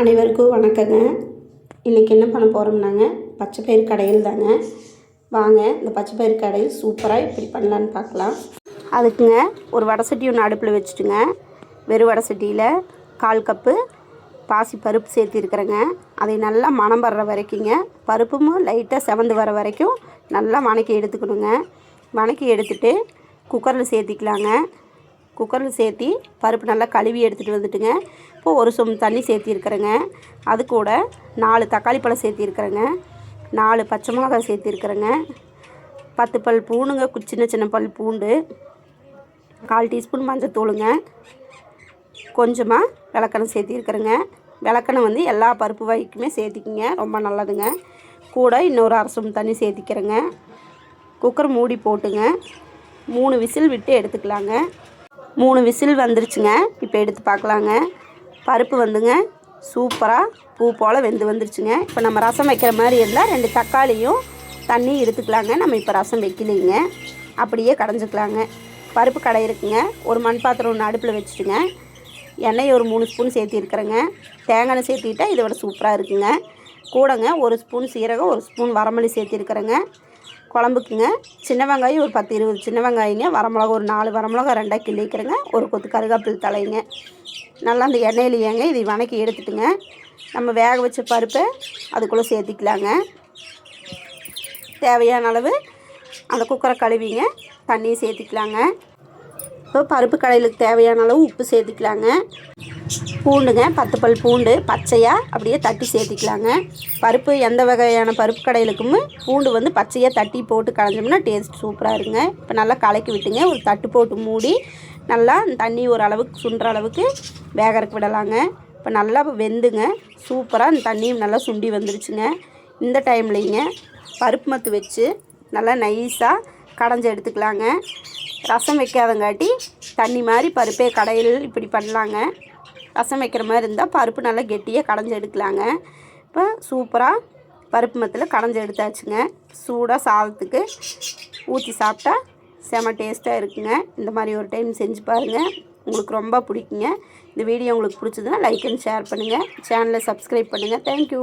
அனைவருக்கும் வணக்கங்க. இன்றைக்கி என்ன பண்ண போகிறோம்னாங்க, பச்சை பயிறு கடையில் தாங்க. வாங்க இந்த பச்சை பயிறு கடையில் சூப்பராக எப்படி பண்ணலான்னு பார்க்கலாம். அதுக்குங்க ஒரு வடை சட்டி ஒன்று அடுப்பில் வச்சுட்டுங்க, வெறும் வடை சட்டியில் 1/4 கப்பு பாசி பருப்பு சேர்த்திருக்கிறேங்க. அதை நல்லா மணம் வர்ற வரைக்குங்க, பருப்பும் லைட்டாக செவந்து வர வரைக்கும் நல்லா வணக்கி எடுத்துக்கணுங்க. வணக்கி எடுத்துகிட்டு குக்கரில் சேர்த்திக்கலாங்க. குக்கரில் சேர்த்தி பருப்பு நல்லா கழுவி எடுத்துகிட்டு வந்துட்டுங்க, இப்போது ஒரு சொம்பு தண்ணி சேர்த்திருக்கிறேங்க. அது கூட 4 தக்காளி பழம் சேர்த்திருக்கிறேங்க, 4 பச்சை மிளகாய் சேர்த்திருக்கிறேங்க, 10 பல் பூண்டுங்க, சின்ன சின்ன பல் பூண்டு, 1/4 டீஸ்பூன் மஞ்சத்தூளுங்க, கொஞ்சமாக விளக்கெண்ணெய் சேர்த்திருக்கிறேங்க. விளக்கெண்ணெய் வந்து எல்லா பருப்பு வகைக்குமே சேர்த்திக்கிங்க, ரொம்ப நல்லதுங்க. கூட இன்னொரு 1/2 சொம்பு தண்ணி சேர்த்திக்கிறேங்க. குக்கர் மூடி போட்டுங்க 3 விசில் விட்டு எடுத்துக்கலாங்க. 3 விசில் வந்துருச்சுங்க. இப்போ எடுத்து பார்க்கலாங்க. பருப்பு வந்துங்க சூப்பராக பூ போல் வெந்து வந்துருச்சுங்க. இப்போ நம்ம ரசம் வைக்கிற மாதிரி இருந்தால் 2 தக்காளியும் தண்ணி எடுத்துக்கலாங்க. நம்ம இப்போ ரசம் வைக்கலைங்க, அப்படியே கடைஞ்சிக்கலாங்க. பருப்பு கடையிருக்குங்க. ஒரு மண் பாத்திரம் ஒன்று அடுப்பில் வச்சுட்டுங்க, எண்ணெய் ஒரு 3 ஸ்பூன் சேர்த்திருக்கிறேங்க. தேங்காய் சேர்த்திட்டா இதை விட சூப்பராக இருக்குங்க. கூடங்க 1 ஸ்பூன் சீரகம், 1 ஸ்பூன் வரமல்லி சேர்த்திருக்கிறேங்க. குழம்புக்குங்க சின்ன வெங்காயம் ஒரு 10-20 சின்ன வெங்காயங்க, வரமிளகா ஒரு 4 வரமிளகா 2 கிள்ளிக்கிறேங்க, ஒரு கொத்து கருவேப்பிலை தலைங்க. நல்லா அந்த எண்ணெயிலேயேங்க இதை வணக்கி எடுத்துட்டுங்க, நம்ம வேக வச்ச பருப்பை அதுக்குள்ளே சேர்த்திக்கலாங்க. தேவையான அளவு அந்த குக்கரை கழுவிங்க தண்ணியை சேர்த்திக்கலாங்க. இப்போ பருப்பு கடையிலுக்கு தேவையான அளவு உப்பு சேர்த்திக்கலாங்க. பூண்டுங்க 10 பல் பூண்டு பச்சையாக அப்படியே தட்டி சேர்த்திக்கலாங்க. பருப்பு எந்த வகையான பருப்பு கடையிலுக்கும் பூண்டு வந்து பச்சையாக தட்டி போட்டு களைஞ்சோம்னா டேஸ்ட் சூப்பராக இருக்குங்க. இப்போ நல்லா கலக்கி விட்டுங்க, ஒரு தட்டு போட்டு மூடி நல்லா தண்ணி ஒரு அளவுக்கு சுண்டுற அளவுக்கு வேகறக்கு விடலாங்க. இப்போ நல்லா வெந்துங்க சூப்பராக இந்த தண்ணியும் நல்லா சுண்டி வந்துருச்சுங்க. இந்த டைம்லைங்க பருப்பு மத்து வச்சு நல்லா நைஸாக கடைஞ்சி எடுத்துக்கலாங்க. ரசம் வைக்காதங்காட்டி தண்ணி மாதிரி பருப்பே கடையில் இப்படி பண்ணலாங்க. ரசம் வைக்கிற மாதிரி இருந்தால் பருப்பு நல்லா கெட்டியாக கடைஞ்சி எடுக்கலாங்க. இப்போ சூப்பராக பருப்பு மத்தில் கடைஞ்சி எடுத்தாச்சுங்க. சூடாக சாதத்துக்கு ஊற்றி சாப்பிட்டா செம டேஸ்ட்டாக இருக்குங்க. இந்த மாதிரி ஒரு டைம் செஞ்சு பாருங்கள், உங்களுக்கு ரொம்ப பிடிக்குங்க. இந்த வீடியோ உங்களுக்கு பிடிச்சதுன்னா லைக் அண்ட் ஷேர் பண்ணுங்கள், சேனலை சப்ஸ்கிரைப் பண்ணுங்கள். தேங்க்யூ.